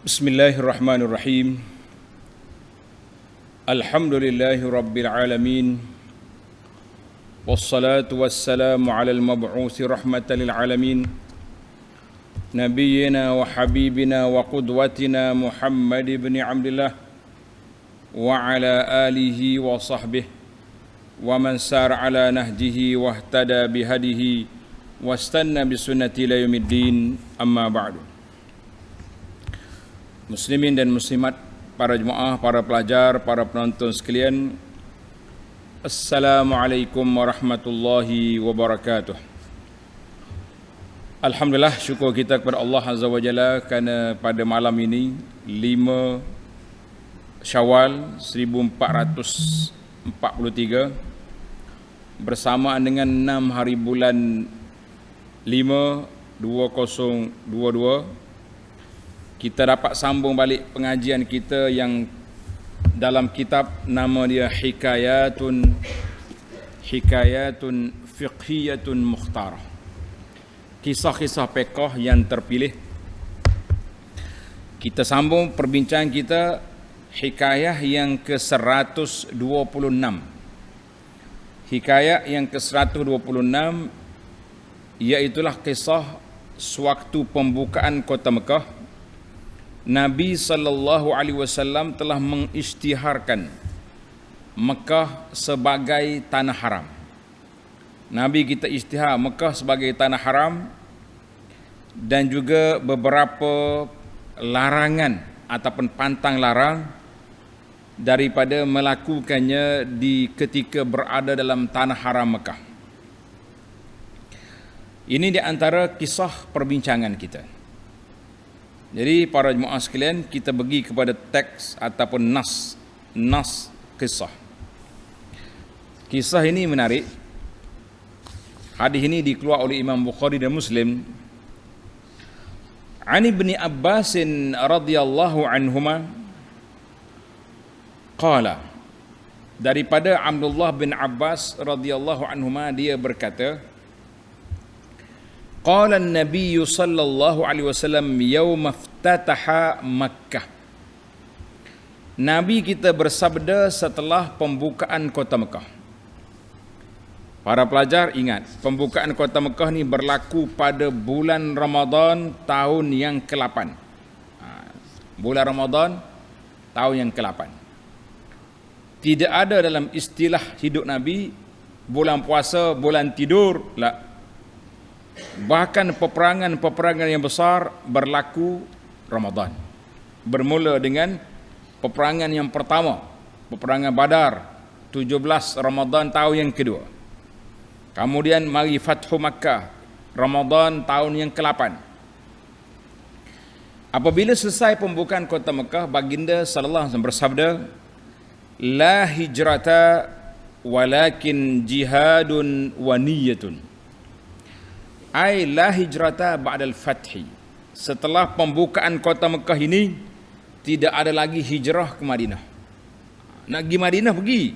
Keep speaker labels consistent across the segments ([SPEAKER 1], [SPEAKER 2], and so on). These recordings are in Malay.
[SPEAKER 1] Bismillahirrahmanirrahim. Alhamdulillahi rabbil alamin. Wassalatu wassalamu ala al-mab'uthi rahmatan lil alamin. Nabiyyina wa habibina wa qudwatina Muhammad ibn Abdullah wa ala alihi wa sahbihi wa man sara ala nahjihi wa ihtada bihadihi wastanna bisunnati ila yaumiddin, amma ba'du. Muslimin dan muslimat, para jemaah, para pelajar, para penonton sekalian, Assalamualaikum warahmatullahi wabarakatuh. Alhamdulillah, syukur kita kepada Allah Azza wa Jalla kerana pada malam ini 5 Syawal 1443 bersamaan dengan 6 hari bulan 5 2022, kita dapat sambung balik pengajian kita yang dalam kitab nama dia Hikayatun Fiqhiyatun Mukhtarah. Kisah-kisah fiqh yang terpilih. Kita sambung perbincangan kita hikayah yang ke-126. Hikayah yang ke-126 iaitulah kisah sewaktu pembukaan kota Mekah. Nabi SAW telah mengisytiharkan Mekah sebagai tanah haram. Nabi kita isytihar Mekah sebagai tanah haram, dan juga beberapa larangan ataupun pantang larang daripada melakukannya di ketika berada dalam tanah haram Mekah. Ini di antara kisah perbincangan kita. Jadi para jemaah sekalian, kita pergi kepada teks ataupun nas kisah. Kisah ini menarik. Hadis ini dikeluar oleh Imam Bukhari dan Muslim. An Ibni Abbas radhiyallahu anhuma qala, daripada Abdullah bin Abbas radhiyallahu anhuma, dia berkata, qala an-nabiy sallallahu alaihi wasallam yaum iftataha Makkah. Nabi kita bersabda setelah pembukaan kota Mekah. Para pelajar ingat, pembukaan kota Mekah ni berlaku pada bulan Ramadan tahun yang ke-8. Bulan Ramadan tahun yang ke-8. Tidak ada dalam istilah hidup Nabi bulan puasa, bulan tidur, la. Bahkan peperangan yang besar berlaku Ramadan. Bermula dengan peperangan yang pertama, peperangan Badar, 17 Ramadan tahun yang kedua. Kemudian mari Fathu Makkah, Ramadan tahun yang ke-8. Apabila selesai pembukaan kota Mekah, baginda sallallahu alaihi wasallam bersabda, la hijrata walakin jihadun wa niyyatun. Ai la hijrata ba'dal fathi. Setelah pembukaan kota Mekah ini, tidak ada lagi hijrah ke Madinah. Nak pergi Madinah pergi,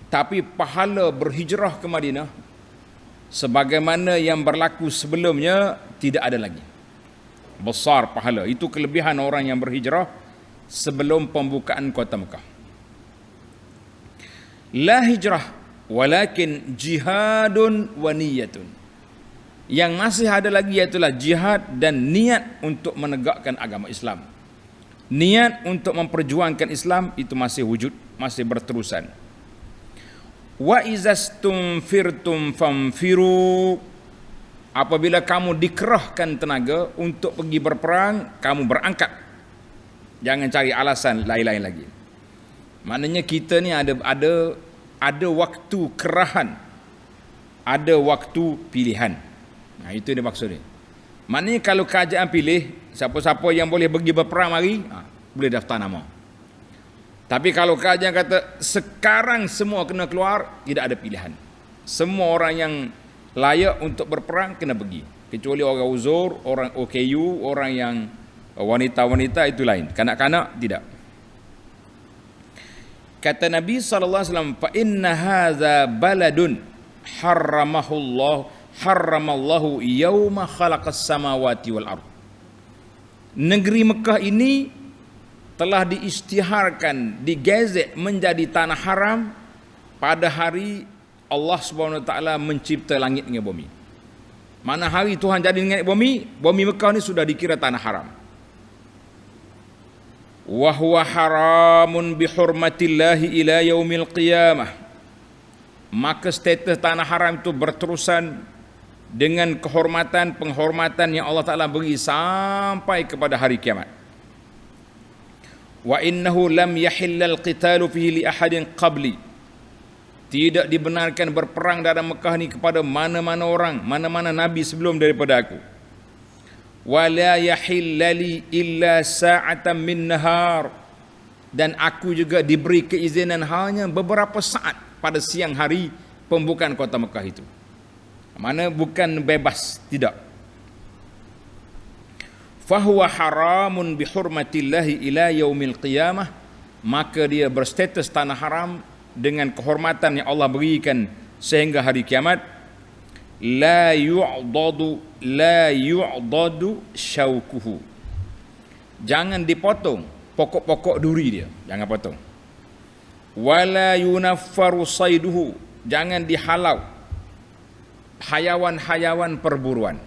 [SPEAKER 1] tapi pahala berhijrah ke Madinah sebagaimana yang berlaku sebelumnya tidak ada lagi. Besar pahala. Itu kelebihan orang yang berhijrah sebelum pembukaan kota Mekah. La hijrah walakin jihadun wa niyyatun. Yang masih ada lagi iaitulah jihad dan niat untuk menegakkan agama Islam. Niat untuk memperjuangkan Islam itu masih wujud, masih berterusan. Wa izastum firtum famfiru. Apabila kamu dikerahkan tenaga untuk pergi berperang, kamu berangkat. Jangan cari alasan lain-lain lagi. Maknanya kita ni ada waktu kerahan, ada waktu pilihan. Nah, itu dia maksud dia. Maknanya kalau kerajaan pilih siapa-siapa yang boleh pergi berperang mari, boleh daftar nama. Tapi kalau kerajaan kata sekarang semua kena keluar, tidak ada pilihan. Semua orang yang layak untuk berperang kena pergi. Kecuali orang uzur, orang OKU, orang yang wanita-wanita itu lain. Kanak-kanak tidak. Kata Nabi SAW, fa inna hadza baladun haramallahu yauma khalaqas samawati wal ard. Negeri Mekah ini telah diisytiharkan, digezek menjadi tanah haram pada hari Allah Subhanahu Wa Taala mencipta langit dengan bumi. Mana hari Tuhan jadi langit bumi, bumi Mekah ni sudah dikira tanah haram. Wa huwa haramun bi hurmatillahi ila yaumil qiyamah. Maka status tanah haram itu berterusan dengan penghormatan yang Allah Taala beri sampai kepada hari kiamat. Wa innahu lam yahillal qitalu fihi li ahadin qabli. Tidak dibenarkan berperang dalam Mekah ni kepada mana-mana orang, mana-mana nabi sebelum daripada aku. Wala yahillali illa sa'atan min nahar. Dan aku juga diberi keizinan hanya beberapa saat pada siang hari pembukaan kota Mekah itu. Mana bukan bebas, tidak. Fahuwa haramun bihurmatillahi ila yaumil qiyamah. Maka dia berstatus tanah haram dengan kehormatan yang Allah berikan sehingga hari kiamat. La yu'dadu syaukuhu. Jangan dipotong pokok-pokok duri dia, jangan potong. Wala yunaffaru saiduhu. Jangan dihalau hayawan-hayawan perburuan.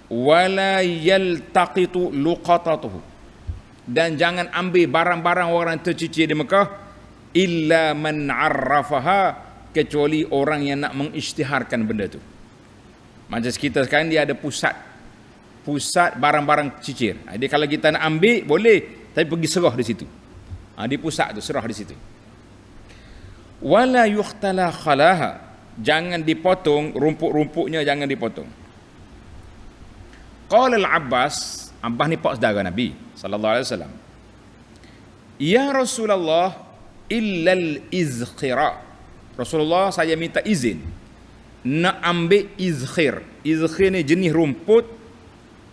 [SPEAKER 1] Wala yaltaqitu luqatatuhu. Dan jangan ambil barang-barang orang tercicir di Mekah illa man arrafaha, kecuali orang yang nak mengisytiharkan benda tu. Macam kita sekarang dia ada pusat barang-barang cicir. Jadi kalau kita nak ambil boleh, tapi pergi serah di situ. Di pusat tu serah di situ. Wala yukhtala khalaha. Jangan dipotong rumput-rumputnya, jangan dipotong. Qala al-Abbas ni pak saudara Nabi sallallahu alaihi wasallam. Ya Rasulullah illal izkhira. Rasulullah, saya minta izin nak ambil izkhir. Izkhir ni jenis rumput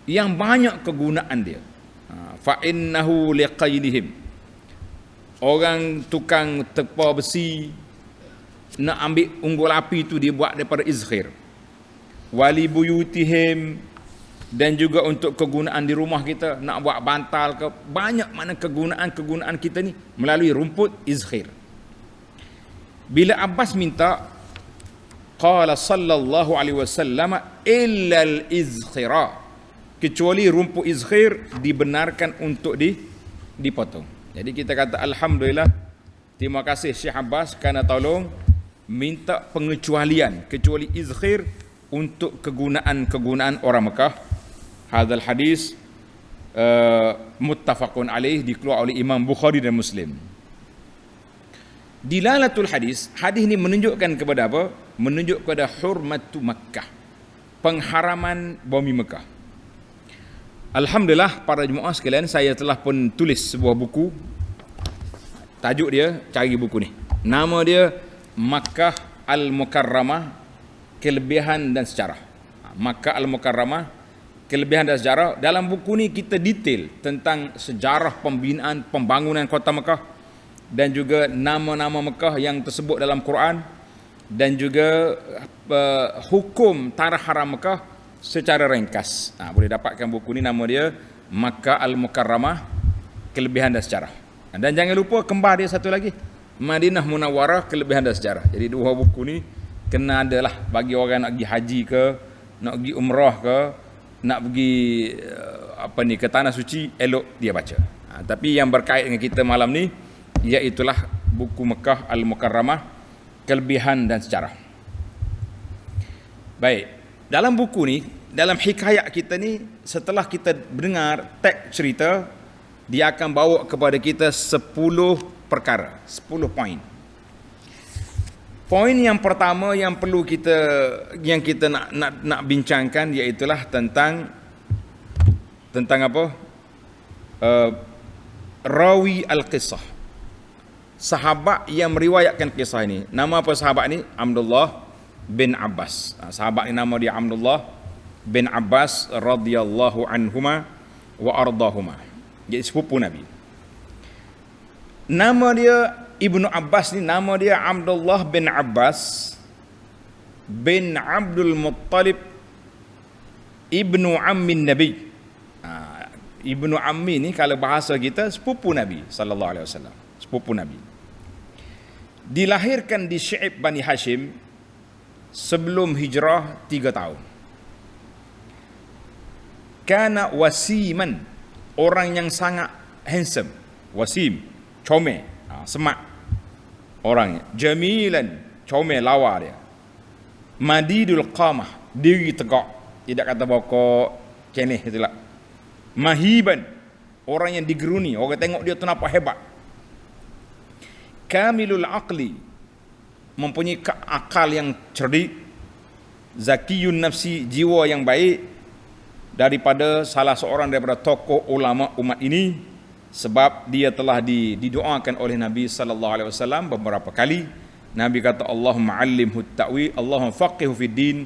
[SPEAKER 1] yang banyak kegunaan dia. Fa innahu liqailihim. Orang tukang tepa besi nak ambil unggul api tu dia buat daripada izkhir. Wali buyutihim, dan juga untuk kegunaan di rumah kita, nak buat bantal ke, banyak mana kegunaan kita ni melalui rumput izkhir. Bila Abbas minta, qala sallallahu alaihi wasallam illal izkhira, kecuali rumput izkhir dibenarkan untuk dipotong. Jadi kita kata alhamdulillah, terima kasih Syekh Abbas kerana tolong minta pengecualian kecuali izkhir untuk kegunaan orang Mekah. Hadzal hadis muttafaqun alaih, dikeluarkan oleh Imam Bukhari dan Muslim. Dilalatul hadis ni menunjukkan kepada apa? Menunjuk kepada hurmatu Makkah, pengharaman bumi Mekah. Alhamdulillah para jemaah sekalian, saya telah pun tulis sebuah buku. Tajuk dia, cari buku ni. Nama dia Makkah Al-Mukarramah, Kelebihan dan Sejarah. Makkah Al-Mukarramah, Kelebihan dan Sejarah. Dalam buku ni kita detail tentang sejarah pembinaan, pembangunan kota Mekah, dan juga nama-nama Mekah yang tersebut dalam Quran, dan juga hukum tanah haram Mekah secara ringkas. Boleh dapatkan buku ni, nama dia Makkah Al-Mukarramah, Kelebihan dan Sejarah. Dan jangan lupa kembar dia satu lagi, Madinah Munawwarah, Kelebihan dan Sejarah. Jadi dua buku ni kena adalah bagi orang nak pergi haji ke, nak pergi umrah ke, nak pergi ke tanah suci, elok dia baca. Tapi yang berkait dengan kita malam ni, iaitulah buku Makkah Al-Mukarramah, Kelebihan dan Sejarah. Baik, dalam buku ni, dalam hikayat kita ni, setelah kita dengar teks cerita, dia akan bawa kepada kita 10 perkara, 10 poin. Poin yang pertama yang perlu kita nak bincangkan, iaitulah tentang apa? Rawi al-qissah. Sahabat yang meriwayatkan kisah ini. Nama apa sahabat ni? Abdullah bin Abbas. Sahabat ni nama dia Abdullah bin Abbas radhiyallahu anhuma wa ardahuma. Jadi sepupu Nabi. Nama dia Ibnu Abbas ni, nama dia Abdullah bin Abbas bin Abdul Muttalib ibnu ammin Nabi. Ibnu Ammi ni kalau bahasa kita sepupu Nabi sallallahu alaihi wasallam, sepupu Nabi. Dilahirkan di Syi'ib Bani Hashim sebelum hijrah 3 tahun. Kana wasiman, orang yang sangat handsome, wasim, comel, semak orangnya. Jamilan, comel, lawa dia. Madidul qamah, diri tegak, tidak kata bokok, keneh itulah. Mahiban, orang yang digeruni, orang tengok dia tu nampak hebat. Kamilul aqli, mempunyai akal yang cerdik. Zakiyun nafsi, jiwa yang baik. Daripada salah seorang daripada tokoh ulama umat ini, sebab dia telah didoakan oleh Nabi sallallahu alaihi wasallam beberapa kali. Nabi kata, Allahumma 'allimhu at-ta'wil, Allahumma faqihhu fid din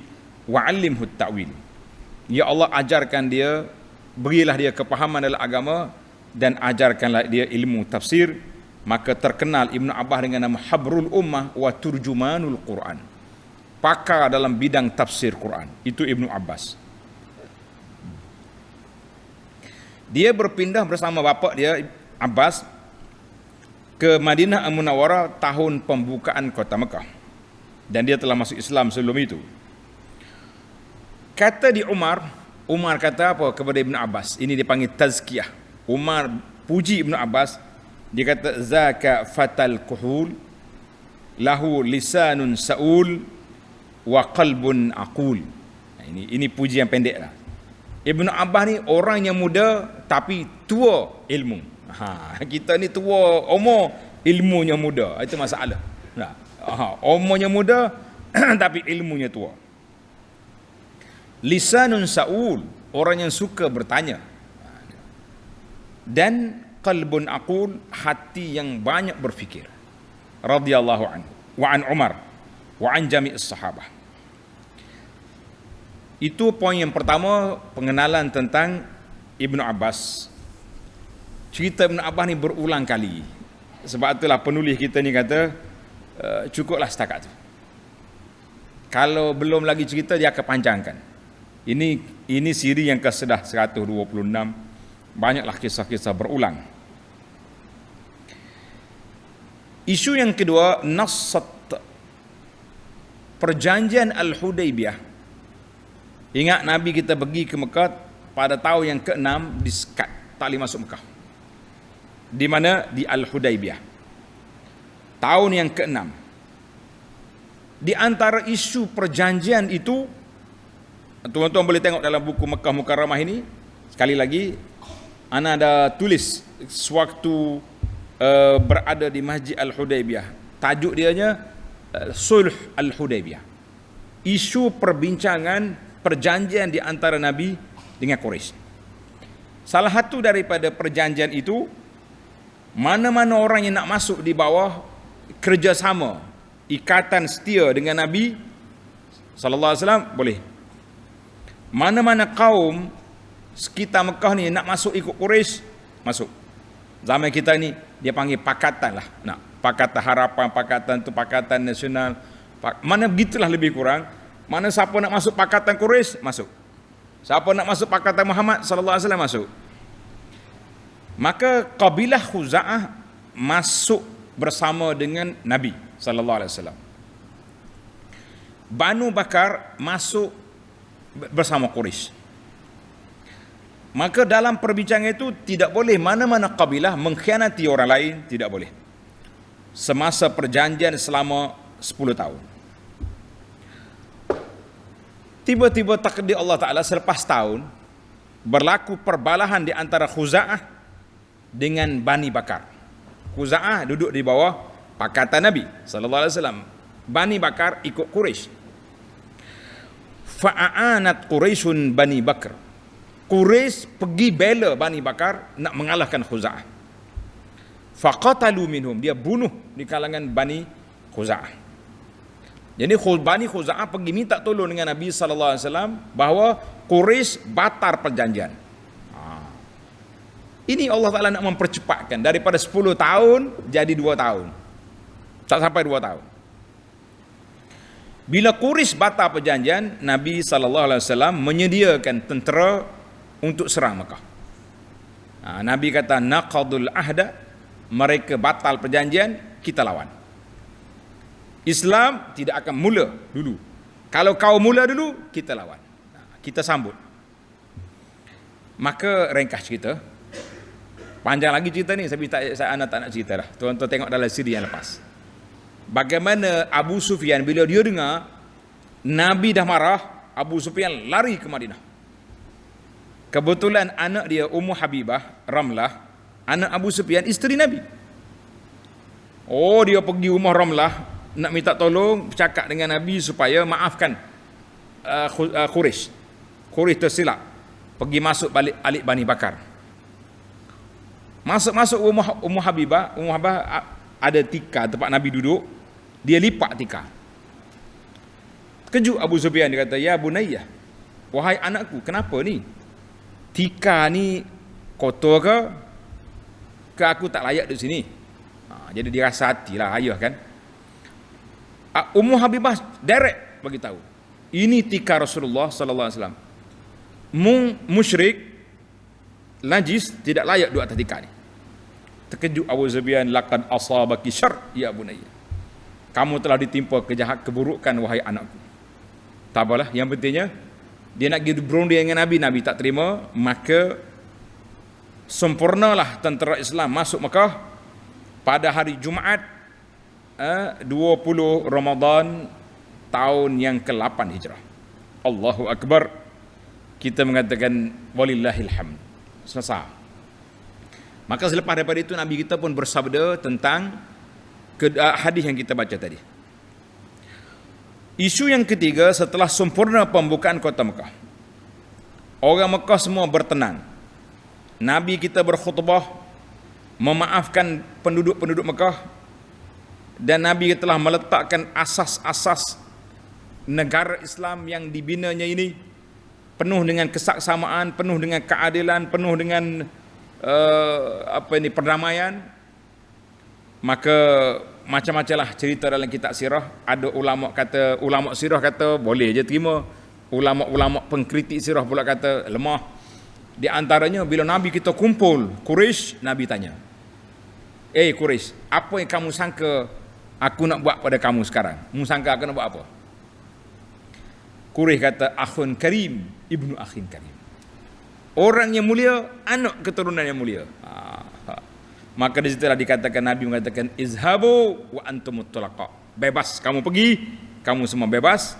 [SPEAKER 1] wa 'allimhu at-ta'wil. Ya Allah, ajarkan dia, berilah dia kepahaman dalam agama dan ajarkanlah dia ilmu tafsir. Maka terkenal Ibnu Abbas dengan nama Habrul Ummah wa Turjumanul Quran, pakar dalam bidang tafsir Quran. Itu Ibnu Abbas. Dia berpindah bersama bapa dia Abbas ke Madinah Al-Munawwarah tahun pembukaan kota Mekah, dan dia telah masuk Islam sebelum itu. Kata di Umar kata apa kepada Ibnu Abbas? Ini dipanggil tazkiyah. Umar puji Ibnu Abbas. Dia kata, zaka fatal kuhul, lahu lisanun saul wa qalbun aqul. Ini puji yang pendek lah. Ibnu Abbas ni orang yang muda tapi tua ilmu. Kita ni tua umur, ilmunya muda. Itu masalah. Umurnya muda tapi ilmunya tua. Lisanun saul, orang yang suka bertanya. Dan qalbun aqul, hati yang banyak berfikir. Radhiyallahu anhu wa an Umar wa an jami'is sahabah. Itu poin yang pertama, pengenalan tentang Ibnu Abbas. Cerita Ibnu Abbas ni berulang kali. Sebab itulah penulis kita ni kata cukuplah setakat tu. Kalau belum lagi cerita, dia akan panjangkan. Ini siri yang kesedah 126. Banyaklah kisah-kisah berulang. Isu yang kedua, Nassat, perjanjian Al-Hudaybiyah. Ingat Nabi kita pergi ke Mekah pada tahun yang ke-6, disekat, tak boleh masuk Mekah. Di mana? Di Al-Hudaybiyah. Tahun yang ke-6. Di antara isu perjanjian itu, tuan-tuan boleh tengok dalam buku Mekah Mukarramah ini. Sekali lagi, ana ada tulis sewaktu berada di Masjid Al-Hudaybiyah. Tajuk dianya Sulh Al-Hudaybiyah. Isu perbincangan perjanjian di antara Nabi dengan Quraisy. Salah satu daripada perjanjian itu, mana-mana orang yang nak masuk di bawah kerjasama, ikatan setia dengan Nabi sallallahu alaihi wasallam boleh. Mana-mana kaum sekitar Mekah ni nak masuk ikut Quraisy, masuk. Zaman kita ni dia panggil pakatan lah. Pakatan harapan, pakatan tu pakatan nasional. Mana begitulah lebih kurang. Mana siapa nak masuk pakatan Quraisy, masuk. Siapa nak masuk pakatan Muhammad sallallahu alaihi wasallam, masuk. Maka kabilah Khuza'ah masuk bersama dengan Nabi sallallahu alaihi wasallam. Banu Bakar masuk bersama Quraisy. Maka dalam perbincangan itu tidak boleh mana-mana kabilah mengkhianati orang lain, tidak boleh. Semasa perjanjian selama 10 tahun. Tiba-tiba takdir Allah Ta'ala selepas tahun, berlaku perbalahan di antara Khuza'ah dengan Bani Bakar. Khuza'ah duduk di bawah pakatan Nabi sallallahu alaihi wasallam. Bani Bakar ikut Quraisy. Fa'anat Quraisyun Bani Bakar. Quraisy pergi bela Bani Bakar nak mengalahkan Khuza'ah. Faqatalu minhum, dia bunuh di kalangan Bani Khuza'ah. Jadi Bani Khuza'ah pergi minta tolong dengan Nabi sallallahu alaihi wasallam bahawa Quraisy batal perjanjian. Ini Allah Ta'ala nak mempercepatkan daripada 10 tahun jadi 2 tahun. Tak sampai 2 tahun. Bila Quraisy batal perjanjian, Nabi sallallahu alaihi wasallam menyediakan tentera untuk serang Mekah. Nabi kata naqadul ahda, mereka batal perjanjian, kita lawan. Islam tidak akan mula dulu. Kalau kau mula dulu, kita lawan. Kita sambut. Maka ringkas cerita. Panjang lagi cerita ni, saya tak nak cerita dah. Tuan-tuan tengok dalam siri yang lepas. Bagaimana Abu Sufyan bila dia dengar Nabi dah marah, Abu Sufyan lari ke Madinah. Kebetulan anak dia Ummu Habibah Ramlah, anak Abu Sufyan, isteri Nabi. Dia pergi rumah Ramlah nak minta tolong, bercakap dengan Nabi supaya maafkan Quraisy. Quraisy tersilap, pergi masuk balik alik Bani Bakar. Masuk Ummu Habibah ada tikar tempat Nabi duduk, dia lipat tikar. Terkejut Abu Sufyan, dia kata, ya bunayya, wahai anakku, kenapa ni? Tikar ni kotor ke aku tak layak di sini? Jadi dia rasa hatilah ayah kan. Ummu Habibah direct bagi tahu, ini tikar Rasulullah sallallahu alaihi wasallam. Musyrik najis tidak layak duduk atas tikar ni. Terkejut Abu Sufyan, laqad asabaki syarr ya bunayya, kamu telah ditimpa keburukan wahai anakku. Tak apalah, yang pentingnya dia nak pergi berunding dengan Nabi, Nabi tak terima. Maka sempurnalah tentera Islam masuk Mekah pada hari Jumaat 20 Ramadan tahun yang ke-8 Hijrah. Allahu Akbar. Kita mengatakan walillahil hamd. Selesai. Maka selepas daripada itu Nabi kita pun bersabda tentang hadis yang kita baca tadi. Isu yang ketiga, setelah sempurna pembukaan kota Mekah, orang Mekah semua bertenang. Nabi kita berkhutbah memaafkan penduduk-penduduk Mekah, dan Nabi telah meletakkan asas-asas negara Islam yang dibinanya ini penuh dengan kesaksamaan, penuh dengan keadilan, penuh dengan perdamaian. Maka macam-macam lah cerita dalam kitab sirah. Ada ulama sirah kata boleh je terima, ulama-ulama pengkritik sirah pula kata lemah. Di antaranya bila Nabi kita kumpul Quraisy, Nabi tanya, Quraisy, apa yang kamu sangka aku nak buat pada kamu sekarang? Kamu sangka aku nak buat apa? Quraisy kata, akhun karim ibnu akhin karim, orang yang mulia, anak keturunan yang mulia. Maka di situlah dikatakan, Nabi mengatakan, izhabu wa antumut tulaqa, bebas kamu pergi, kamu semua bebas.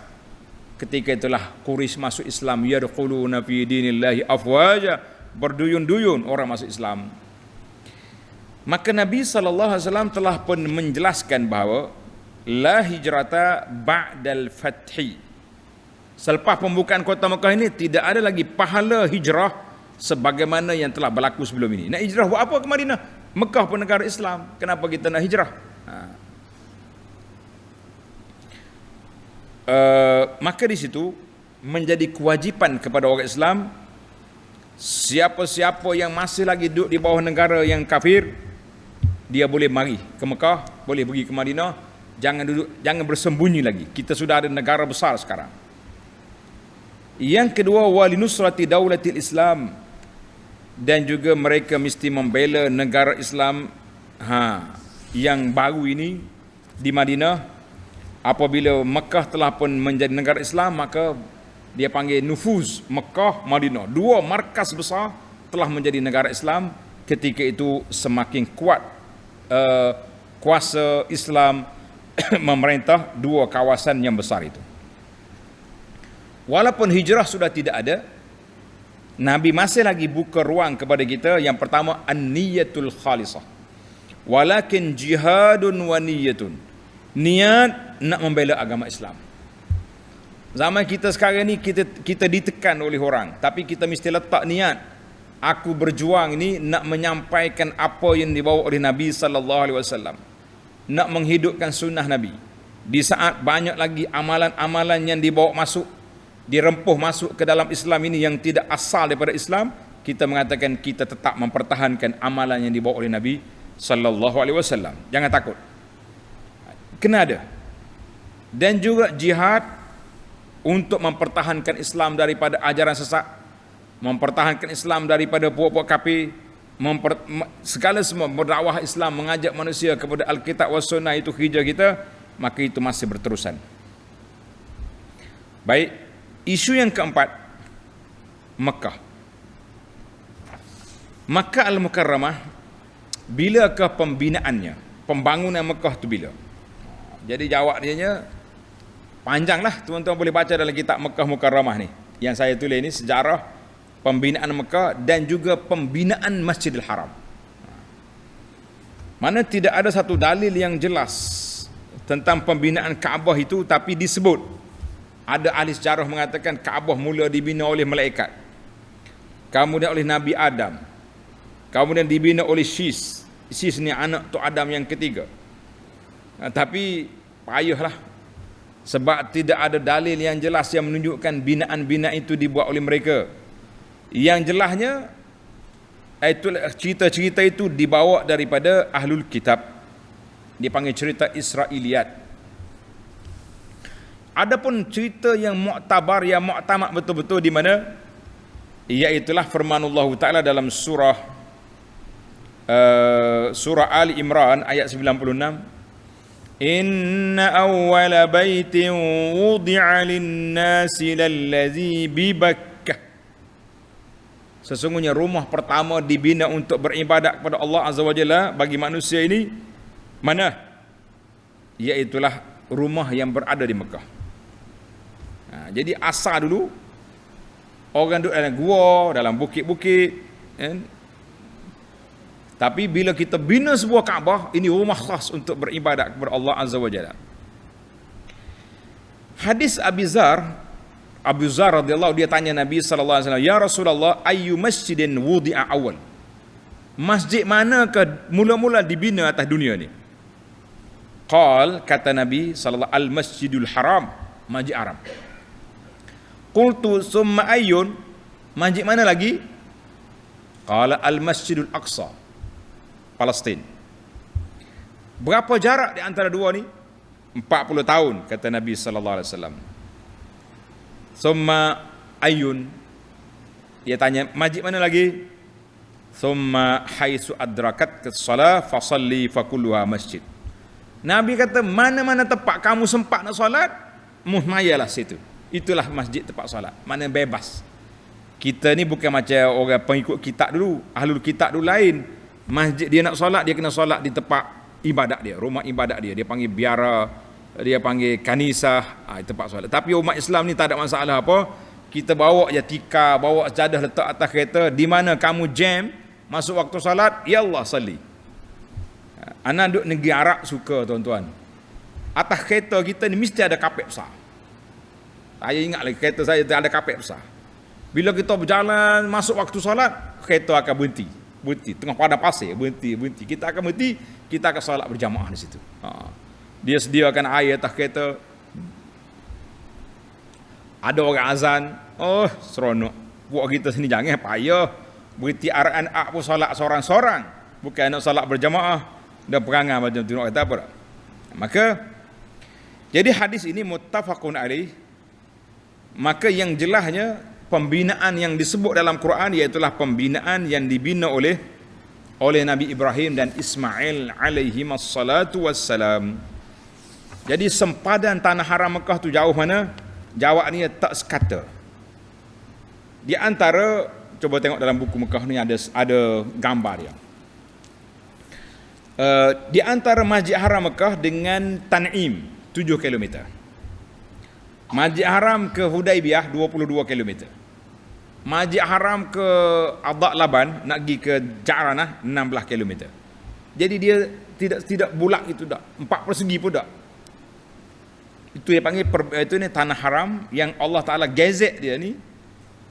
[SPEAKER 1] Ketika itulah Quraisy masuk Islam, yadkhuluna fi dinillahi afwaja, berduyun-duyun orang masuk Islam. Maka Nabi SAW telah pun menjelaskan bahawa la hijrata ba'dal fathi, selepas pembukaan kota Mekah ini tidak ada lagi pahala hijrah sebagaimana yang telah berlaku sebelum ini. Nak hijrah buat apa ke Madinah? Mekah pun negara Islam, kenapa kita nak hijrah? Maka di situ menjadi kewajipan kepada orang Islam, siapa-siapa yang masih lagi duduk di bawah negara yang kafir, dia boleh mari ke Mekah, boleh pergi ke Madinah, jangan bersembunyi lagi. Kita sudah ada negara besar sekarang. Yang kedua, walinusrati daulatil Islam, dan juga mereka mesti membela negara Islam yang baru ini di Madinah. Apabila Mekah telah pun menjadi negara Islam, maka dia panggil nufuz Mekah, Madinah, dua markas besar telah menjadi negara Islam. Ketika itu semakin kuat kuasa Islam memerintah dua kawasan yang besar itu. Walaupun hijrah sudah tidak ada, Nabi masih lagi buka ruang kepada kita. Yang pertama, an-niyatul khalisah, walakin jihadun wa niyatun, niat nak membela agama Islam. Zaman kita sekarang ni kita ditekan oleh orang, tapi kita mesti letak niat. Aku berjuang ni nak menyampaikan apa yang dibawa oleh Nabi sallallahu alaihi wasallam, nak menghidupkan sunnah Nabi. Di saat banyak lagi amalan-amalan yang dibawa masuk, dirempuh masuk ke dalam Islam ini yang tidak asal daripada Islam, kita mengatakan kita tetap mempertahankan amalan yang dibawa oleh Nabi sallallahu alaihi wasallam. Jangan takut, kena ada. Dan juga jihad untuk mempertahankan Islam daripada ajaran sesat, mempertahankan Islam daripada puak-puak kafir, segala semua berdakwah Islam, mengajak manusia kepada Alkitab was Sunnah itu hijrah kita, maka itu masih berterusan. Baik, isu yang keempat, Mekah. Makkah Al-Mukarramah, bilakah pembinaannya? Pembangunan Mekah itu bila? Jadi jawab dia panjanglah, tuan-tuan boleh baca dalam kitab Mekah Mukarramah ni. Yang saya tulis ni sejarah pembinaan Mekah dan juga pembinaan Masjidil Haram. Mana tidak ada satu dalil yang jelas tentang pembinaan Kaabah itu, tapi disebut. Ada ahli sejarah mengatakan Kaabah mula dibina oleh malaikat, kemudian oleh Nabi Adam, kemudian dibina oleh Sis. Sis ni anak Tok Adam yang ketiga. Tapi payahlah, sebab tidak ada dalil yang jelas yang menunjukkan binaan-binaan itu dibuat oleh mereka. Yang jelasnya itu cerita-cerita itu dibawa daripada Ahlul Kitab, dipanggil cerita Israiliyat. Adapun cerita yang muktabar, yang muktamad betul-betul di mana, iaitulah firmanullah Ta'ala dalam surah Ali Imran ayat 96. Inna awwala baitin wudi'a lin-nasi lallazi bi Bakkah. Sesungguhnya rumah pertama dibina untuk beribadat kepada Allah Azza wa Jalla bagi manusia ini mana? Iaitulah rumah yang berada di Mekah. Jadi asal dulu orang duduk dalam gua, dalam bukit-bukit, kan? Tapi bila kita bina sebuah Kaabah, ini rumah khas untuk beribadat kepada Allah Azza wa Jalla. Hadis Abu Zar radhiyallahu, dia tanya Nabi sallallahu alaihi wasallam, "Ya Rasulullah, ayyu masjidin wudi'a awal?" Masjid manakah mula-mula dibina atas dunia ni? Kata Nabi sallallahu al-Masjidul Haram, Masjid Haram. Qultu summa ayyun? Masjid mana lagi? Qala al-Masjidul Aqsa, Palestin. Berapa jarak di antara dua ni? 40 tahun, kata Nabi sallallahu alaihi wasallam. Summa ayyun? Dia tanya, masjid mana lagi? Summa haitsu adrakat as-salah fasalli fakulluha masjid. Nabi kata, mana-mana tempat kamu sempat nak solat, muhmayalah situ. Itulah masjid tempat solat. Mana bebas. Kita ni bukan macam orang pengikut kitab dulu, ahlul kitab dulu lain. Masjid dia nak solat, dia kena solat di tempat ibadat dia, rumah ibadat dia. Dia panggil biara, dia panggil kanisah, tempat solat. Tapi umat Islam ni tak ada masalah apa. Kita bawa je tikar, bawa sejadah letak atas kereta. Di mana kamu jam masuk waktu solat, ya Allah salli. Anak duduk negeri Arab suka, tuan-tuan. Atas kereta kita ni mesti ada kapek besar. Saya ingat lagi kereta saya ada kapek besar. Bila kita berjalan masuk waktu solat, kereta akan berhenti tengah padang pasir, berhenti. Kita akan berhenti, kita akan solat berjamaah di situ. Dia sediakan air atas kereta. Ada orang azan, seronok. Buat kita sini jangan payah berhenti araan pun solat seorang-seorang, bukan nak solat berjamaah dan perangai macam tu, nak kata apa tak? Maka jadi hadis ini muttafaqun alaih. Maka yang jelasnya pembinaan yang disebut dalam Quran iaitulah pembinaan yang dibina oleh Nabi Ibrahim dan Ismail alaihi wassalatu wassalam. Jadi sempadan tanah haram Mekah tu jauh mana? Jawab ni tak sekata. Di antara, coba tengok dalam buku Mekah ni ada gambar dia. Di antara Masjid Haram Mekah dengan Tan'im 7 km. Masjid Haram ke Hudaibiyah 22 km. Masjid Haram ke Adak Laban nak pergi ke Ja'ranah 16 km. Jadi dia tidak bulat itu dak, 4 persegi pun dak. Itu dia panggil itu ni tanah haram yang Allah Taala gezet dia ni.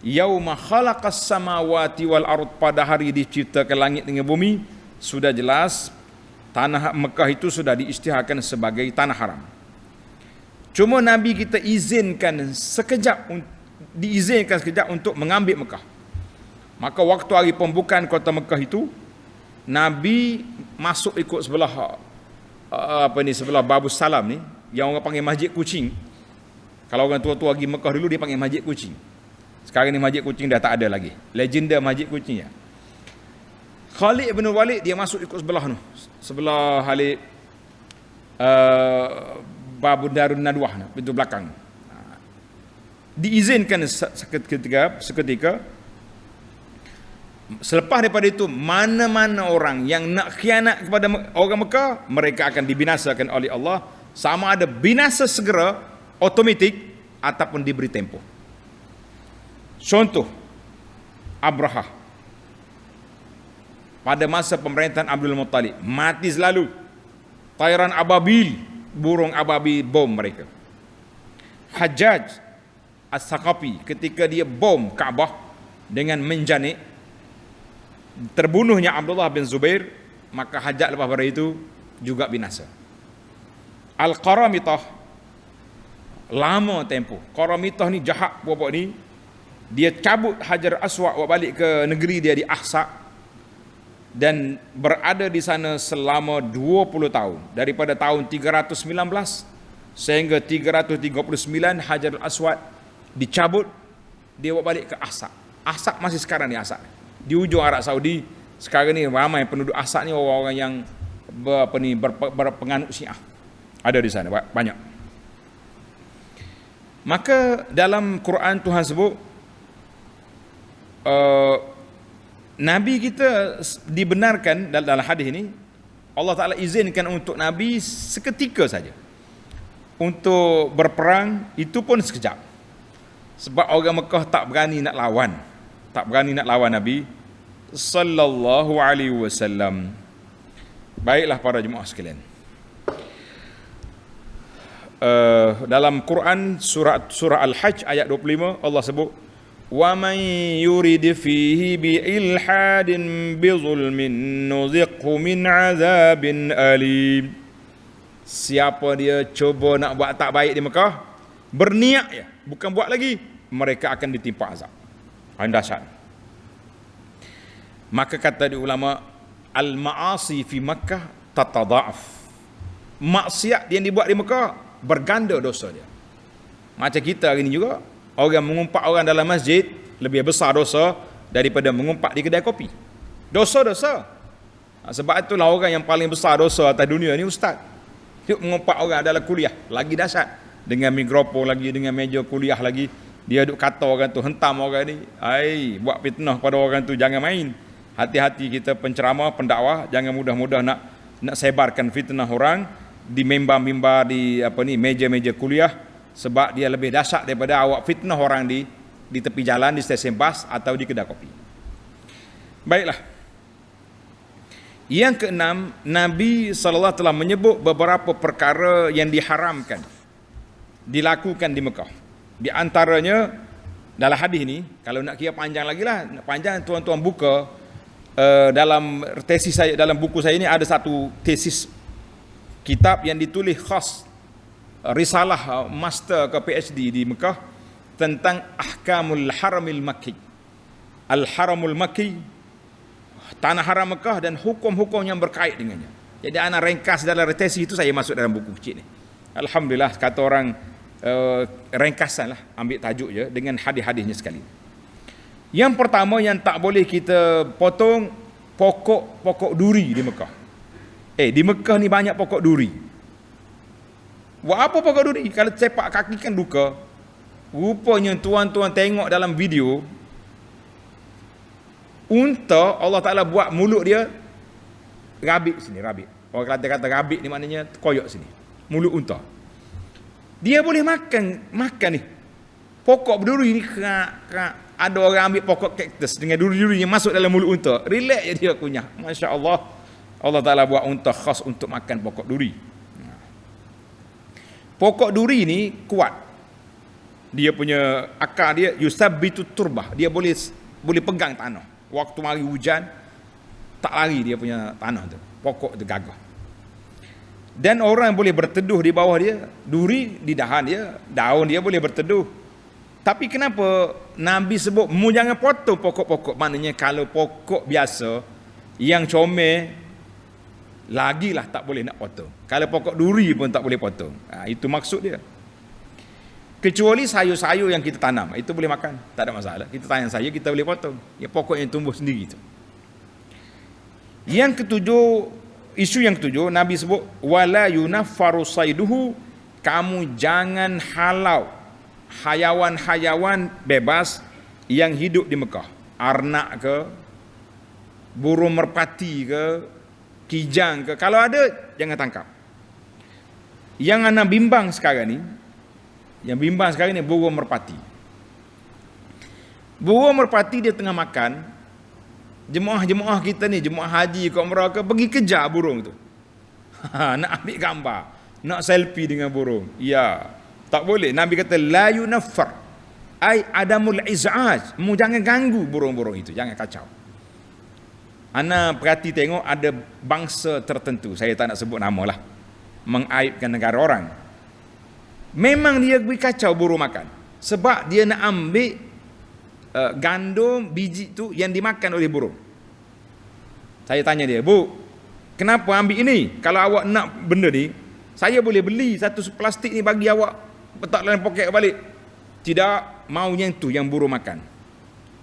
[SPEAKER 1] Yauma khalaqas samawati wal ard, pada hari diciptakan langit dengan bumi, sudah jelas tanah Mekah itu sudah diisytiharkan sebagai tanah haram. Cuma Nabi kita diizinkan sekejap untuk mengambil Mekah. Maka waktu hari pembukaan kota Mekah itu, Nabi masuk ikut sebelah sebelah Babus Salam ni, yang orang panggil Masjid Kucing. Kalau orang tua-tua pergi Mekah dulu dia panggil Masjid Kucing. Sekarang ni Masjid Kucing dah tak ada lagi. Legenda Masjid Kucing ya. Khalid bin Walid dia masuk ikut sebelah tu. Sebelah Khalid Babu Darun Nadwah, pintu belakang. Diizinkan seketika. Selepas daripada itu, mana-mana orang yang nak khianat kepada orang Mekah, mereka akan dibinasakan oleh Allah, sama ada binasa segera, otomatik, ataupun diberi tempoh. Contoh, Abrahah pada masa pemerintahan Abdul Muttalib mati selalu. Tayran ababil, burung ababil bom mereka. Hajjaj As-Saqafi ketika dia bom Kaabah dengan menjanik, terbunuhnya Abdullah bin Zubair, maka Hajjaj lepas pada itu juga binasa. Al-Qaramitah lama tempoh. Qaramitah ni jahat buat ni. Dia cabut Hajar Aswad balik ke negeri dia di Ahsa dan berada di sana selama 20 tahun. Daripada tahun 319 sehingga 339 Hajar Aswad dicabut, dia balik ke Ahsa. Ahsa masih sekarang ni Ahsa. Di ujung Arab Saudi sekarang ni ramai penduduk Ahsa ni orang-orang yang berpenganut Syiah. Ada di sana banyak. Maka dalam Quran Tuhan sebut Nabi kita dibenarkan dalam hadis ini, Allah Ta'ala izinkan untuk Nabi seketika saja untuk berperang, itu pun sekejap. Sebab orang Mekah tak berani nak lawan Nabi sallallahu alaihi wasallam. Baiklah para jemaah sekalian, dalam Quran surah Al-Hajj ayat 25 Allah sebut, wa man yurid fihi bi ilhadin bi zulmin nuziqhu min azabin alim. Siapa dia cuba nak buat tak baik di Mekah, berniat ya, bukan buat lagi, mereka akan ditimpa azab yang dahsyat. Maka kata di ulama, al-ma'asi fi Makkah tatadha'af. Maksiat yang dibuat di Mekah berganda dosa dia. Macam kita hari ni juga, orang mengumpat orang dalam masjid lebih besar dosa daripada mengumpat di kedai kopi. Dosa-dosa. Sebab itulah orang yang paling besar dosa atas dunia ni ustaz. Dia mengumpat orang dalam kuliah, lagi dahsyat. Dengan mikrofon lagi, dengan meja kuliah lagi, dia duk kata orang tu, hentam orang ni, buat fitnah pada orang tu, jangan main. Hati-hati kita penceramah, pendakwah, jangan mudah-mudah nak sebarkan fitnah orang di mimbar-mimbar, di meja-meja kuliah, sebab dia lebih dahsyat daripada awak fitnah orang di tepi jalan, di stesen bas atau di kedai kopi. Baiklah. Yang keenam, Nabi SAW telah menyebut beberapa perkara yang diharamkan dilakukan di Mekah. Di antaranya dalam hadis ni, kalau nak kira panjang lagi lah, panjang tuan-tuan buka dalam tesis saya, dalam buku saya ni ada satu tesis kitab yang ditulis khas, risalah master ke PhD di Mekah tentang ahkamul haramil makki, al-haramul makki, tanah haram Mekah dan hukum-hukum yang berkait dengannya. Jadi ana ringkas dalam tesis itu, saya masuk dalam buku kecil ni. Alhamdulillah, kata orang ringkasan lah, ambil tajuk je dengan hadis-hadisnya sekali. Yang pertama yang tak boleh kita potong, pokok duri di Mekah. Di Mekah ni banyak pokok duri. Buat apa pokok duri? Kalau sepak kaki kan duka. Rupanya tuan-tuan tengok dalam video, unta Allah Ta'ala buat mulut dia rabit sini, rabit. Orang kata rabit ni maknanya koyok sini, mulut unta. Dia boleh makan ni. Pokok duri ni ada orang ambil pokok kaktus dengan duri-duri yang masuk dalam mulut unta. Relax je dia kunyah. Masya Allah. Allah Ta'ala buat unta khas untuk makan pokok duri. Pokok duri ni kuat. Dia punya akar dia yusabbitu turbah. Dia boleh pegang tanah. Waktu mari hujan, tak lari dia punya tanah tu. Pokok tu gagah. Dan orang boleh berteduh di bawah dia. Duri di dahan dia, daun dia boleh berteduh. Tapi kenapa Nabi sebut mu jangan potong pokok-pokok? Maknanya kalau pokok biasa yang comel, lagilah tak boleh nak potong. Kalau pokok duri pun tak boleh potong. Itu maksud dia. Kecuali sayur-sayur yang kita tanam, itu boleh makan, tak ada masalah. Kita tanam sayur, kita boleh potong. Ya, pokok yang tumbuh sendiri itu. Yang ketujuh, isu yang ketujuh, Nabi sebut wala yunaffaru saiduhu, kamu jangan halau hayawan-hayawan bebas yang hidup di Mekah. Arnak ke, burung merpati ke, kijang ke, kalau ada jangan tangkap. Yang anak bimbang sekarang ni, burung merpati. Burung merpati dia tengah makan, jemaah-jemaah kita ni, jemaah haji ke umrah ke, pergi kejar burung tu. Nak ambil gambar, nak selfie dengan burung. Ya, tak boleh. Nabi kata la yunaffar, ai adamul iz'aj, mu jangan ganggu burung-burung itu, jangan kacau. Ana perhati tengok ada bangsa tertentu, saya tak nak sebut nama lah, mengaibkan negara orang. Memang dia pergi kacau burung makan, sebab dia nak ambil gandum biji tu yang dimakan oleh burung. Saya tanya dia, bu, kenapa ambil ini? Kalau awak nak benda ni, saya boleh beli satu plastik ni bagi awak, letak dalam poket balik. Tidak, maunya itu yang burung makan.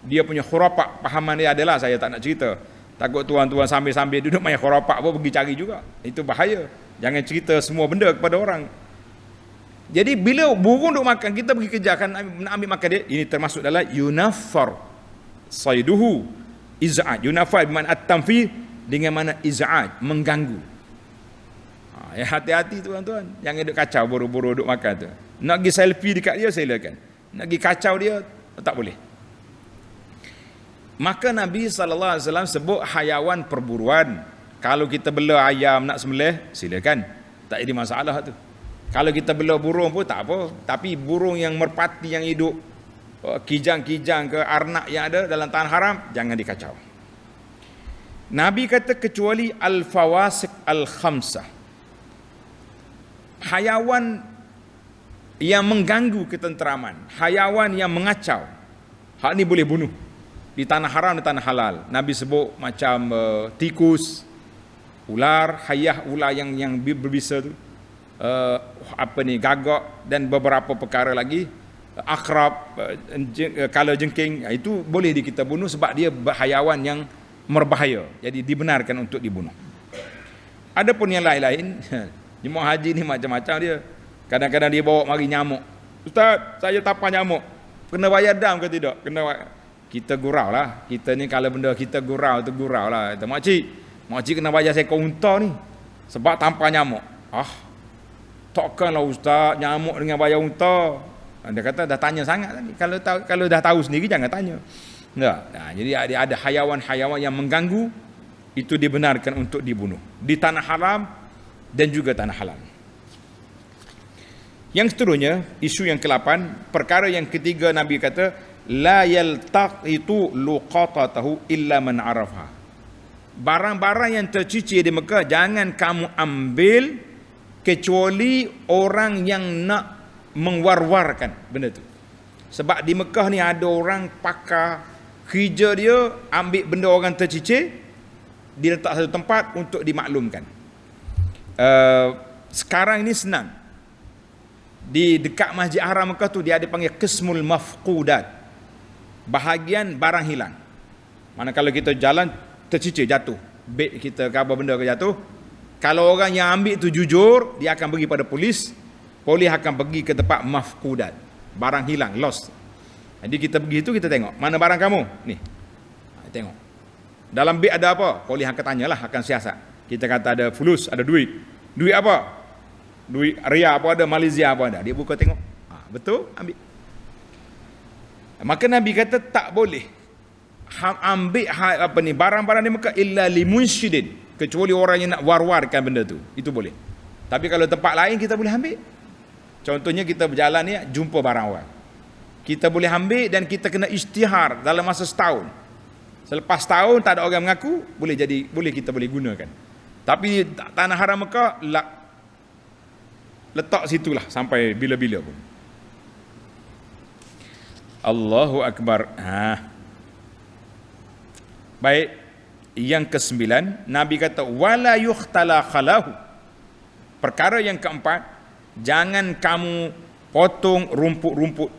[SPEAKER 1] Dia punya khurafat, pahaman dia adalah, saya tak nak cerita. Takut tuan-tuan sambil-sambil duduk main khurafat pun pergi cari juga. Itu bahaya. Jangan cerita semua benda kepada orang. Jadi bila burung duk makan, kita pergi kejarkan nak ambil makan dia, ini termasuk dalam yunaffar saiduhu iz'aj. Yunaffar bermakna at-tanfi, dengan mana iz'aj, mengganggu. Ya, hati-hati tuan-tuan, jangan duk kacau burung-burung duk makan tu. Nak pergi selfie dekat dia silakan, nak pergi kacau dia tak boleh. Maka Nabi SAW sebut hayawan perburuan. Kalau kita bela ayam nak sembelih, silakan, tak ada masalah tu. Kalau kita bela burung pun tak apa. Tapi burung yang merpati yang hidup, kijang-kijang ke, arnak yang ada dalam tanah haram, jangan dikacau. Nabi kata kecuali al-fawasiq al-khamsah, hayawan yang mengganggu ketenteraman, hayawan yang mengacau, hak ni boleh bunuh di tanah haram dan tanah halal. Nabi sebut macam tikus, ular, hayah ular yang berbisa tu, gagak dan beberapa perkara lagi, akrab, kalajengking, itu boleh kita bunuh sebab dia hayawan yang berbahaya, jadi dibenarkan untuk dibunuh. Adapun yang lain-lain, jemaah haji ni macam-macam dia. Kadang-kadang dia bawa mari nyamuk. Ustaz, saya tapak nyamuk, kena bayar dam ke tidak? Kena bayar. Kita gurau lah. Kita ni kalau benda kita gurau tu gurau lah. Kata makcik kena bayar seekor unta ni sebab tampar nyamuk. Takkanlah ustaz, nyamuk dengan bayar unta. Dia kata dah tanya sangat tadi. Kalau dah tahu sendiri jangan tanya. Jadi ada hayawan-hayawan yang mengganggu, itu dibenarkan untuk dibunuh di tanah haram dan juga tanah halal. Yang seterusnya, isu yang ke-8, perkara yang ketiga, Nabi kata la yaltaqitu luqatatahu illa man arafha. Barang-barang yang tercicir di Mekah jangan kamu ambil kecuali orang yang nak mengwar-warkan benda tu. Sebab di Mekah ni ada orang pakar, kerja dia ambil benda orang tercicir, dia letak satu tempat untuk dimaklumkan. Sekarang ini senang. Di dekat Masjid Haram Mekah tu dia ada panggil qismul mafqudat, bahagian barang hilang. Mana kalau kita jalan tercicir jatuh, beg kita ke apa benda ke jatuh, kalau orang yang ambil tu jujur, dia akan pergi pada polis akan pergi ke tempat mafqudat, barang hilang, lost. Jadi kita pergi tu, kita tengok mana barang kamu ni, tengok dalam beg ada apa, polis akan tanyalah, akan siasat. Kita kata ada fulus, ada duit apa, duit ria apa ada, Malaysia apa ada, dia buka tengok, betul, ambil. Maka Nabi kata tak boleh ambil barang-barang di Mekah illa limunsyidin, kecuali orang yang nak war-warkan benda tu, itu boleh. Tapi kalau tempat lain kita boleh ambil. Contohnya kita berjalan ni, jumpa barang orang, kita boleh ambil dan kita kena isytihar dalam masa setahun. Selepas setahun tak ada orang mengaku, kita boleh gunakan. Tapi tanah haram Mekah letak situlah sampai bila-bila pun. Allahu Akbar. Baik, yang ke-9, Nabi kata wala yukhtala khalahu. Perkara yang keempat, jangan kamu potong rumput-rumput.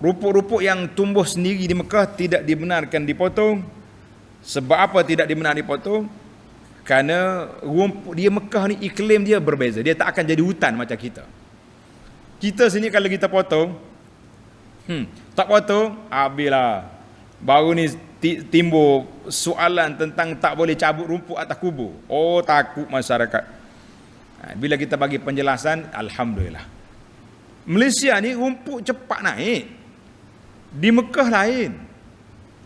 [SPEAKER 1] Rumput-rumput yang tumbuh sendiri di Mekah tidak dibenarkan dipotong Sebab apa tidak dibenarkan dipotong? Kerana rumput dia Mekah ni iklim dia berbeza. Dia tak akan jadi hutan macam kita. Kita sini kalau kita potong, tak potong, habislah. Baru ni timbul soalan tentang tak boleh cabut rumput atas kubur. Oh, takut masyarakat. Bila kita bagi penjelasan, alhamdulillah. Malaysia ni rumput cepat naik. Di Mekah lain.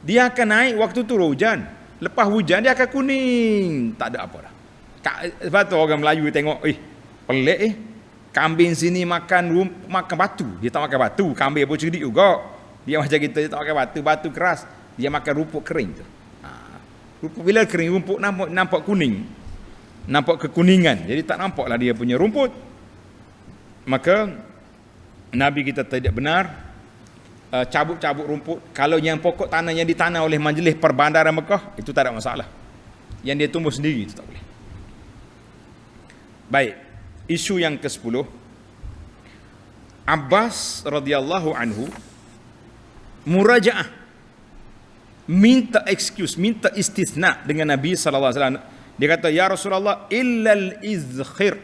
[SPEAKER 1] Dia akan naik waktu turun hujan. Lepas hujan dia akan kuning. Tak ada apa dah. Sebab tu orang Melayu tengok, pelik kambing sini makan batu. Dia tak makan batu. Kambing pun cerdik juga. Dia macam kita, dia tak makan batu. Batu keras. Dia makan rumput kering tu. Rumput bila kering, rumput nampak kuning. Nampak kekuningan. Jadi tak nampaklah dia punya rumput. Maka Nabi kita tidak benar cabut-cabut rumput. Kalau yang pokok tanah yang ditanam oleh Majlis Perbandaran Mekah, itu tak ada masalah. Yang dia tumbuh sendiri itu tak boleh. Baik, isu yang ke-10, Abbas radhiyallahu anhu murajaah, minta excuse, minta istisna dengan Nabi sallallahu alaihi wasallam. Dia kata, ya Rasulullah, illal izkhir.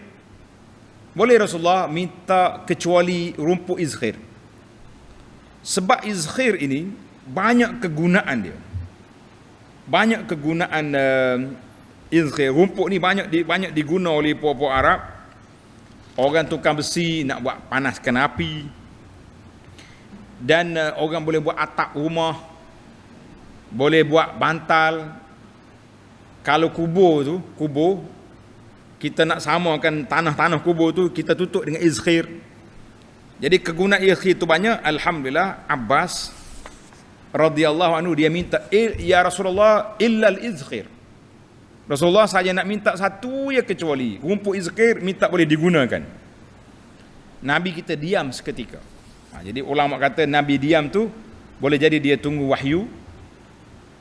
[SPEAKER 1] Boleh Rasulullah minta kecuali rumput izkhir. Sebab izkhir ini banyak kegunaan dia. Banyak kegunaan izkhir. Rumput ni banyak diguna oleh puak-puak Arab. Orang tukang besi nak buat panaskan api. Dan orang boleh buat atap rumah. Boleh buat bantal. Kalau kubur kita nak samakan tanah-tanah kubur tu, kita tutup dengan izkhir. Jadi kegunaan izkhir itu banyak. Alhamdulillah, Abbas radhiyallahu anhu dia minta, ya Rasulullah, illal izkhir. Rasulullah saja nak minta satu ya kecuali rumput izkhir, minta boleh digunakan. Nabi kita diam seketika. Jadi ulama kata Nabi diam tu boleh jadi dia tunggu wahyu,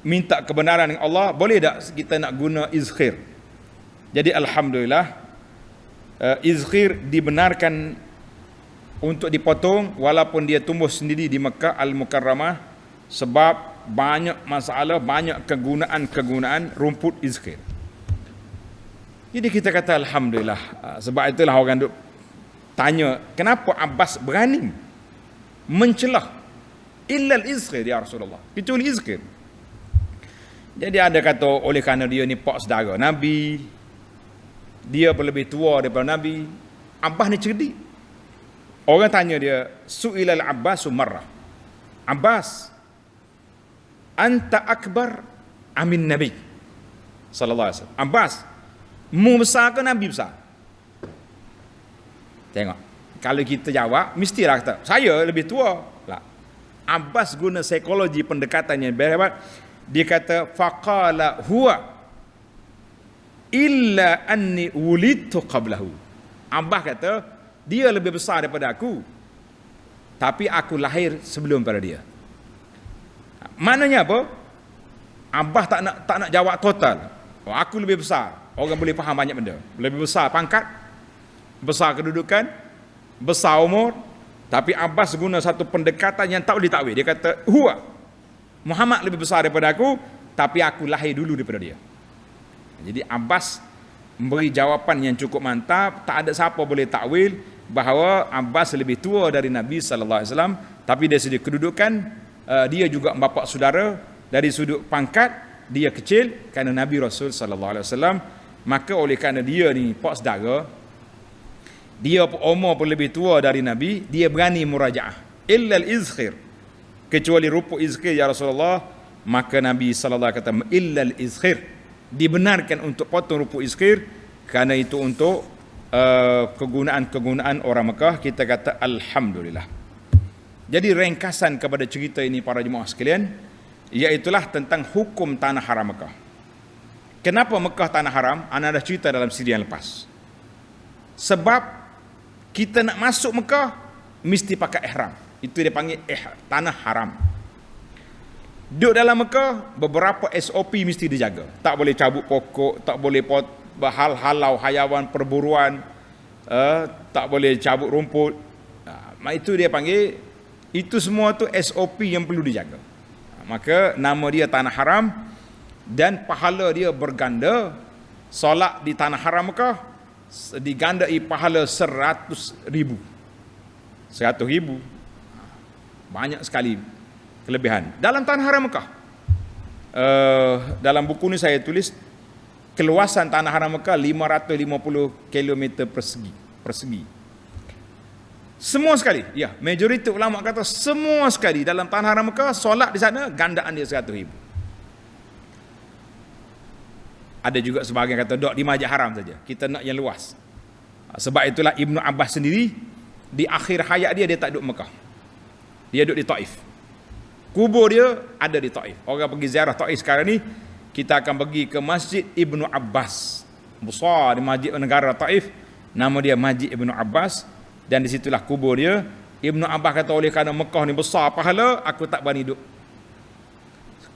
[SPEAKER 1] minta kebenaran dengan Allah, boleh tak kita nak guna izkhir. Jadi alhamdulillah, izkhir dibenarkan untuk dipotong walaupun dia tumbuh sendiri di Mekah Al-Mukarramah, sebab banyak masalah, banyak kegunaan rumput izkhir. Jadi kita kata alhamdulillah. Sebab itulah orang duk tanya, kenapa Abbas berani mencelah illal izkhir ya Rasulullah, kecuali izkhir. Jadi ada kata oleh kerana dia ni pak saudara Nabi, dia lebih tua daripada Nabi. Abbas ni cerdik. Orang tanya dia, su'ilal Abbasu marrah, Abbas, anta akbar amin Nabi sallallahu alaihi wasallam. Abbas, mu besar ke Nabi besar? Tengok, kalau kita jawab mestilah kata saya lebih tua lah. Abbas guna psikologi pendekatan yang berhebat. Dia kata faqala huwa illa anni wulidtu qablahu. Abbas kata dia lebih besar daripada aku, tapi aku lahir sebelum pada dia. Maknanya apa? Abbas tak nak jawab total. Aku lebih besar. Orang boleh faham banyak benda. Lebih besar pangkat, besar kedudukan, besar umur. Tapi Abbas guna satu pendekatan yang tak boleh takwil. Dia kata, huwa, Muhammad lebih besar daripada aku, tapi aku lahir dulu daripada dia. Jadi Abbas memberi jawapan yang cukup mantap. Tak ada siapa boleh takwil bahawa Abbas lebih tua dari Nabi sallallahu alaihi wasallam. Tapi dari sudut kedudukan, dia juga bapa saudara. Dari sudut pangkat, dia kecil kerana Nabi Rasul sallallahu alaihi wasallam. Maka oleh kerana dia ni pak saudara, dia umur pun lebih tua dari Nabi, dia berani murajaah illal izkhir, kecuali rumput izkhir ya Rasulullah. Maka Nabi sallallahu alaihi wasallam kata illal izkhir, dibenarkan untuk potong rumput izkhir kerana itu untuk kegunaan-kegunaan orang Mekah. Kita kata alhamdulillah. Jadi ringkasan kepada cerita ini para jemaah sekalian, iaitulah tentang hukum tanah haram Mekah. Kenapa Mekah tanah haram? Ana dah cerita dalam siri yang lepas. Sebab kita nak masuk Mekah mesti pakai ihram. Itu dia panggil tanah haram. Duduk dalam Mekah beberapa SOP mesti dijaga. Tak boleh cabut pokok, tak boleh halau hayawan perburuan, tak boleh cabut rumput. Itu dia panggil, itu semua tu SOP yang perlu dijaga. Maka nama dia tanah haram. dan pahala dia berganda. Solat di tanah haram Mekah digandai pahala 100,000. 100,000. Banyak sekali kelebihan. Dalam tanah haram Mekah. Dalam buku ni saya tulis keluasan tanah haram Mekah 550 km persegi. Semua sekali. Ya, majoriti ulama kata semua sekali dalam tanah haram Mekah, solat di sana gandaan dia 100,000. Ada juga sebahagian kata dok di Masjid Haram saja. Kita nak yang luas. Sebab itulah Ibnu Abbas sendiri di akhir hayat dia tak duduk Mekah. Dia duduk di Taif. Kubur dia ada di Taif. Orang pergi ziarah Taif sekarang ni, kita akan pergi ke Masjid Ibnu Abbas. Besar di Masjid Negara Taif, nama dia Masjid Ibnu Abbas, dan di situlah kubur dia. Ibnu Abbas kata oleh kerana Mekah ni besar pahala, aku tak berani duduk.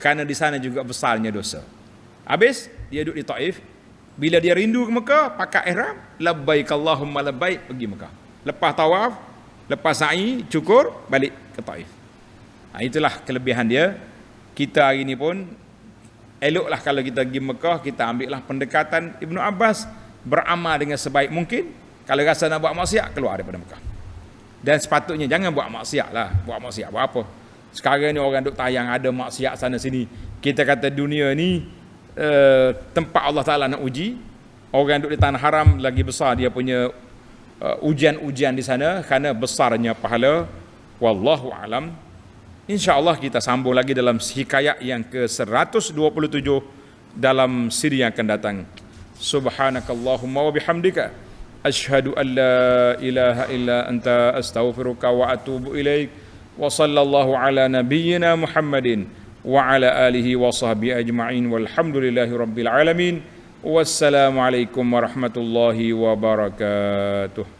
[SPEAKER 1] Kerana di sana juga besarnya dosa. Habis dia duduk di Taif. Bila dia rindu ke Mekah, pakai ihram, labbaik Allahumma labbaik, pergi Mekah. Lepas tawaf, lepas sa'i, cukur, balik ke Taif. Itulah kelebihan dia. Kita hari ni pun eloklah kalau kita pergi Mekah, kita ambillah pendekatan Ibnu Abbas, beramal dengan sebaik mungkin. Kalau rasa nak buat maksiat, keluar daripada Mekah. Dan sepatutnya jangan buat maksiat lah. Buat maksiat buat apa? Sekarang ni orang duk tayang ada maksiat sana sini. Kita kata dunia ni tempat Allah Ta'ala nak uji. Orang duduk di tanah haram lagi besar dia punya ujian-ujian di sana kerana besarnya pahala. Wallahu alam. InsyaAllah kita sambung lagi dalam hikayat yang ke-127 dalam siri yang akan datang. Subhanakallahumma wa bihamdika asyhadu an la ilaha illa anta astaghfiruka wa atubu ilaik. Wa sallallahu ala nabiyyina Muhammadin wa ala alihi wa sahbihi ajma'in walhamdulillahi rabbil alamin. Wassalamualaikum warahmatullahi wabarakatuh.